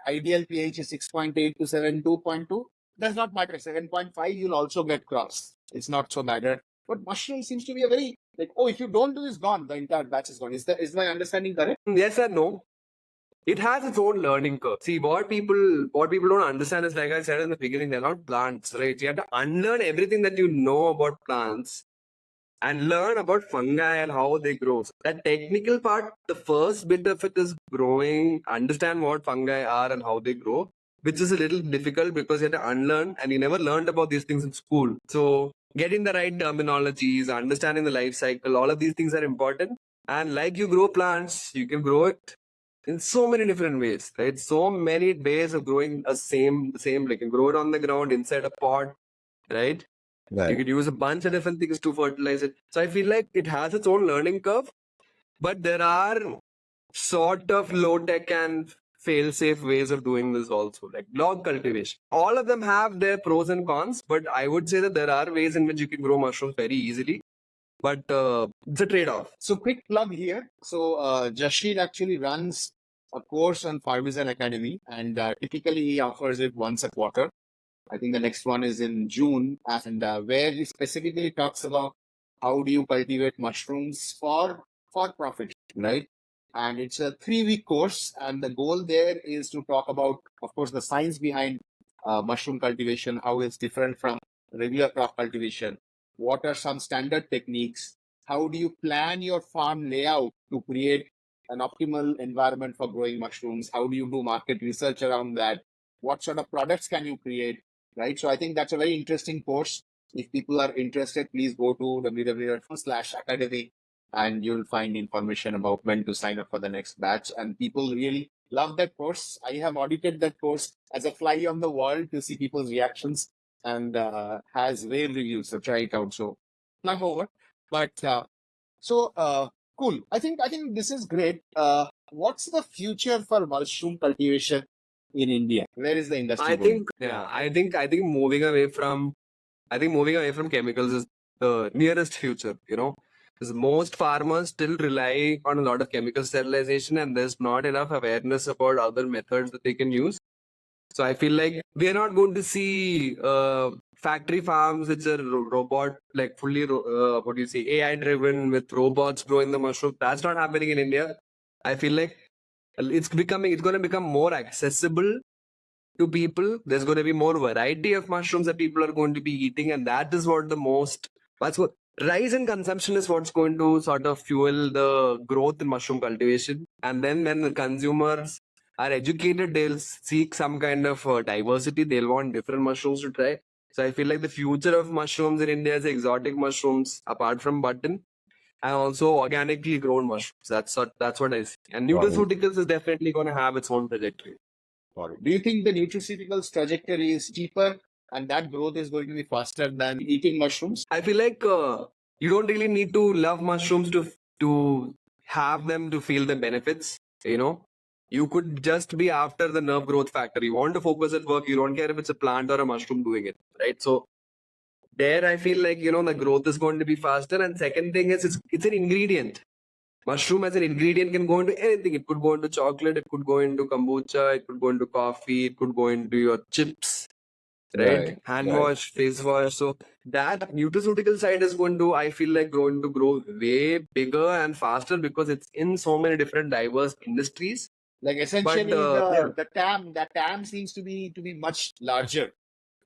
ideal pH is 6.8 to 7.2.2. Does not matter. 7.5, you'll also get crops. It's not so matter. But mushroom seems to be a very, like, oh, if you don't do this, gone. The entire batch is gone. Is my understanding correct? Yes and no. It has its own learning curve. See, what people don't understand is, like I said in the beginning, they're not plants, right? You have to unlearn everything that you know about plants and learn about fungi and how they grow. So that technical part, the first bit of it is growing, understand what fungi are and how they grow, which is a little difficult because you have to unlearn and you never learned about these things in school. So getting the right terminologies, understanding the life cycle, all of these things are important. And like you grow plants, you can grow it in so many different ways, right? So many ways of growing the same. Like you can grow it on the ground inside a pot, right? You could use a bunch of different things to fertilize it. So I feel like it has its own learning curve, but there are sort of low-tech and fail-safe ways of doing this also, like log cultivation. All of them have their pros and cons, but I would say that there are ways in which you can grow mushrooms very easily. But it's a trade-off. So quick plug here. So Jashid actually runs a course on Farmizen Academy, and typically he offers it once a quarter. I think the next one is in June, and where he specifically talks about how do you cultivate mushrooms for profit, right? And it's a 3-week course, and the goal there is to talk about, of course, the science behind mushroom cultivation, how it's different from regular crop cultivation. What are some standard techniques? How do you plan your farm layout to create an optimal environment for growing mushrooms? How do you do market research around that? What sort of products can you create? Right. So I think that's a very interesting course. If people are interested, please go to www.academy and you'll find information about when to sign up for the next batch. And people really love that course. I have audited that course as a fly on the wall to see people's reactions, and has rave reviews. So try it out. So not over, but cool. I think this is great. What's the future for mushroom cultivation in India? Where is the industry going? I think moving away from chemicals is the nearest future, because most farmers still rely on a lot of chemical sterilization and there's not enough awareness about other methods that they can use. So I feel like we are not going to see factory farms which are robot, like fully AI driven with robots growing the mushroom. That's not happening in India. I feel like it's going to become more accessible to people. There's going to be more variety of mushrooms that people are going to be eating, and that is what rise in consumption is what's going to sort of fuel the growth in mushroom cultivation. And then when the consumers are educated, they'll seek some kind of diversity. They'll want different mushrooms to try. So I feel like the future of mushrooms in India is exotic mushrooms, apart from button, and also organically grown mushrooms. That's what I see. And Got it. nutraceuticals is definitely going to have its own trajectory. Got it. Do you think the nutraceuticals trajectory is cheaper and that growth is going to be faster than eating mushrooms? I feel like you don't really need to love mushrooms to have them to feel the benefits. You know, you could just be after the nerve growth factor. You want to focus at work. You don't care if it's a plant or a mushroom doing it, right? So there, I feel like the growth is going to be faster. And second thing is it's an ingredient. Mushroom as an ingredient can go into anything. It could go into chocolate. It could go into kombucha. It could go into coffee. It could go into your chips. Right? Hand wash, face wash. So that nutraceutical side is going to, I feel like, going to grow way bigger and faster because it's in so many different diverse industries. Like essentially, But, the TAM seems to be much larger.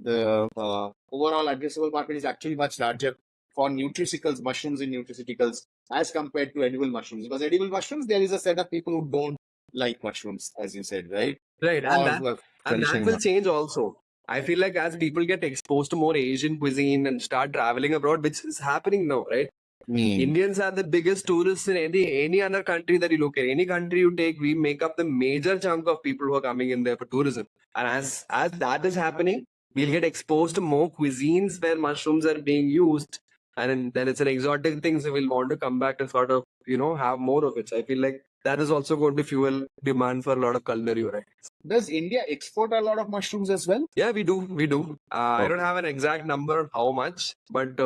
The overall addressable market is actually much larger for nutraceuticals, mushrooms in nutraceuticals, as compared to edible mushrooms. Because edible mushrooms, there is a set of people who don't like mushrooms, as you said, right? Right, Or and who are that traditional will change also. I feel like as people get exposed to more Asian cuisine and start traveling abroad, which is happening now, right? Indians are the biggest tourists in any other country that you look at. Any country you take, we make up the major chunk of people who are coming in there for tourism. And as that is happening, we'll get exposed to more cuisines where mushrooms are being used. And then it's an exotic thing, so we'll want to come back to sort of, have more of it. So I feel like that is also going to fuel demand for a lot of culinary varieties. Does India export a lot of mushrooms as well? Yeah, we do. I don't have an exact number on how much, but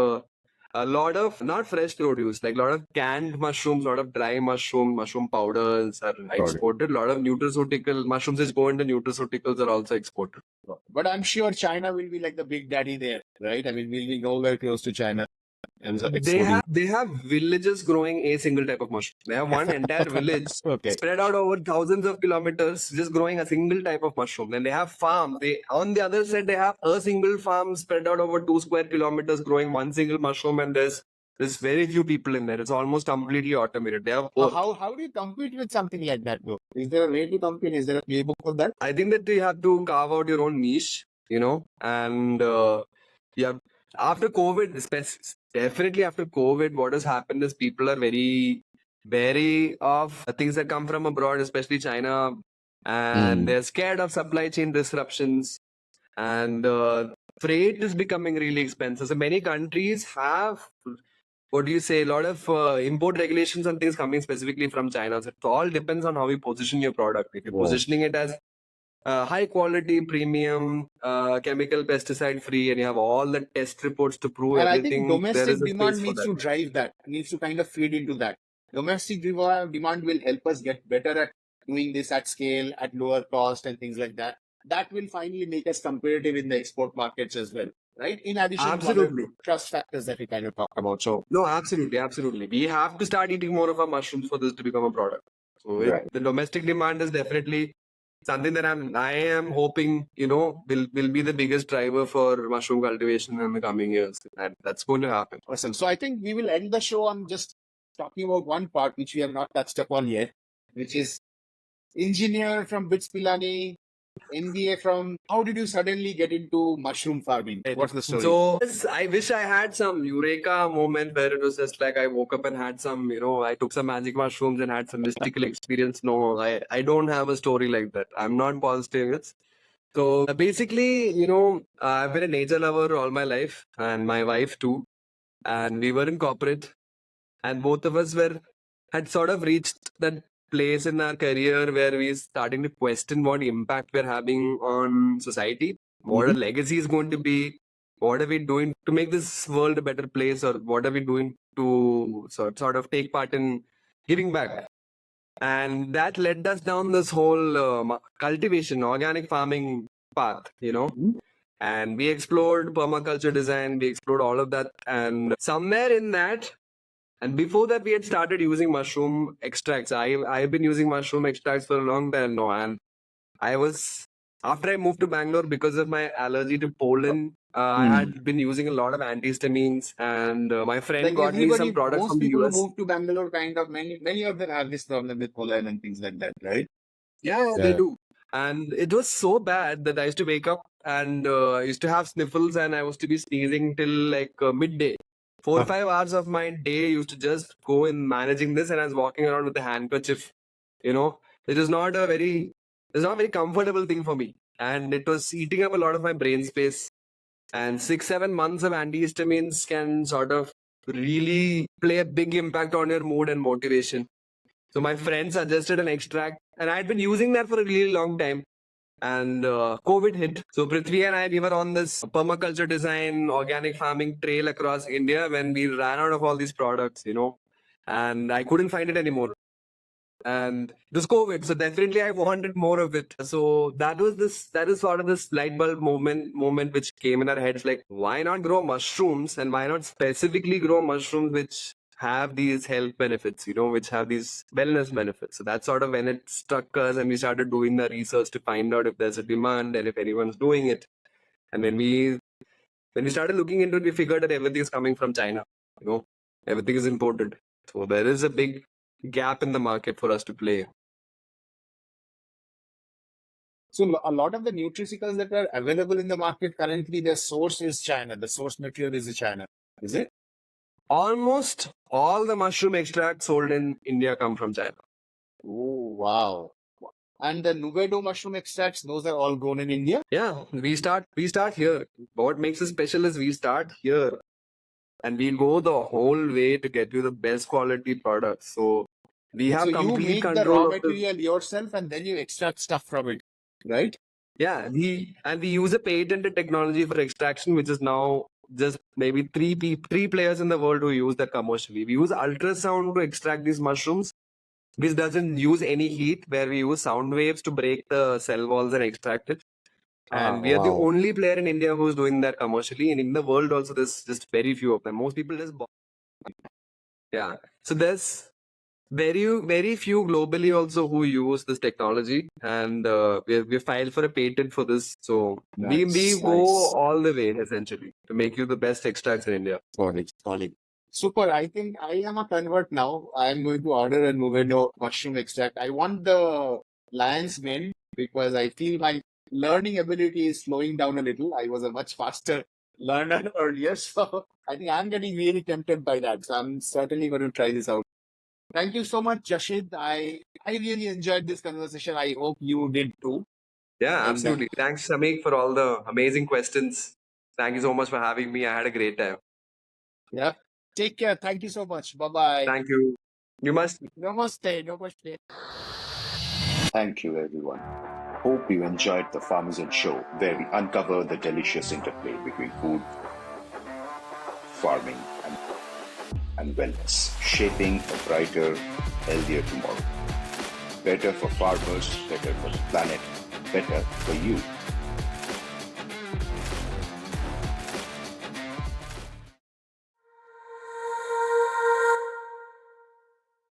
a lot of not fresh produce, like a lot of canned mushrooms, a lot of dry mushroom powders are exported. A lot of nutraceutical mushrooms is going to nutraceuticals are also exported. But I'm sure China will be like the big daddy there, right? I mean, we'll be nowhere close to China. They have villages growing a single type of mushroom. They have one entire village spread out over thousands of kilometers, just growing a single type of mushroom. Then they have farm. On the other side, they have a single farm spread out over 2 square kilometers, growing one single mushroom, and there's very few people in there. It's almost completely automated. They have how do you compete with something like that, though? Is there a way to compete? Is there a playbook for that? I think that you have to carve out your own niche, and after COVID, definitely after COVID, what has happened is people are very wary of things that come from abroad, especially China, and they're scared of supply chain disruptions, and freight is becoming really expensive. So many countries have, a lot of import regulations and things coming specifically from China. So it all depends on how you position your product. If you're positioning it as high quality, premium, chemical, pesticide free, and you have all the test reports to prove And everything. I think domestic there is a demand space for needs that. to drive that, needs to kind of feed into that. Domestic demand will help us get better at doing this at scale, at lower cost, and things like that. That will finally make us competitive in the export markets as well, right? In addition to Absolutely. other trust factors that we kind of talk about. So, No, absolutely. We have to start eating more of our mushrooms for this to become a product. So the domestic demand is definitely something that I am hoping, will be the biggest driver for mushroom cultivation in the coming years. And that's going to happen. awesome. So I think we will end the show on just talking about one part which we have not touched upon yet, which is engineer from BITS Pilani, MBA from. How did you suddenly get into mushroom farming? What's the story? So I wish I had some eureka moment where it was just like I woke up and had some, I took some magic mushrooms and had some mystical experience. No, I don't have a story like that. I'm not positive. So basically, I've been a nature lover all my life, and my wife too. And we were in corporate, and both of us had sort of reached that place in our career where we're starting to question what impact we're having on society, what our legacy is going to be, what are we doing to make this world a better place, or what are we doing to sort of take part in giving back. And that led us down this whole cultivation, organic farming path, And we explored permaculture design, we explored all of that. And somewhere in that, and before that, we had started using mushroom extracts. I've been using mushroom extracts for a long time now. And after I moved to Bangalore, because of my allergy to pollen, I had been using a lot of antihistamines. And my friend got me some products from the US. Most people who moved to Bangalore, kind of, many of them have this problem with pollen and things like that, right? Yeah, they Yeah. do. And it was so bad that I used to wake up and I used to have sniffles and I used to be sneezing till like midday. 4 or 5 hours of my day used to just go in managing this, and I was walking around with a handkerchief. You know, it is not a very, it's not a very comfortable thing for me, and it was eating up a lot of my brain space. And 6 7 months of antihistamines can sort of really play a big impact on your mood and motivation. So my friend suggested an extract, and I had been using that for a really long time. And COVID hit. So Prithvi and I, we were on this permaculture design, organic farming trail across India when we ran out of all these products, and I couldn't find it anymore. And it was COVID, so definitely I wanted more of it. So that is sort of this light bulb moment which came in our heads, like, why not grow mushrooms, and why not specifically grow mushrooms which have these health benefits, which have these wellness benefits. So that's sort of when it struck us, and we started doing the research to find out if there's a demand and if anyone's doing it. And when we started looking into it, we figured that everything is coming from China. Everything is imported. So there is a big gap in the market for us to play. So a lot of the nutraceuticals that are available in the market currently, their source is China. The source material is China. Is it? Almost all the mushroom extracts sold in India come from China. Oh, wow. And the Nubedo mushroom extracts, those are all grown in India? Yeah, we start here. What makes us special is we start here, and we go the whole way to get you the best quality products. So we have So you complete make the raw control of the. material yourself and then you extract stuff from it, right? Yeah, we use a patented technology for extraction, which is now just maybe three players in the world who use that commercially. We use ultrasound to extract these mushrooms, which doesn't use any heat, where we use sound waves to break the cell walls and extract it. And we are the wow. only player in India who's doing that commercially, and in the world also there's just very few of them. Most people just yeah. So there's very few globally also who use this technology, and we filed for a patent for this. So we go Nice. all the way essentially to make you the best extracts in India. Solid. Super. I think I am a convert now. I am going to order a Nubedo mushroom extract. I want the lion's mane because I feel my learning ability is slowing down a little. I was a much faster learner earlier, so I think I'm getting really tempted by that. So I'm certainly going to try this out. Thank you so much, Jashid. I really enjoyed this conversation. I hope you did too. Yeah, And, absolutely. Thanks, Shameek, for all the amazing questions. Thank you so much for having me. I had a great time. Yeah. Take care. Thank you so much. Bye-bye. Thank you. You must. Namaste. Namaste. Thank you, everyone. Hope you enjoyed the Farmizen Show, where we uncover the delicious interplay between food, farming, and wellness, shaping a brighter, healthier tomorrow. Better for farmers, better for the planet, better for you.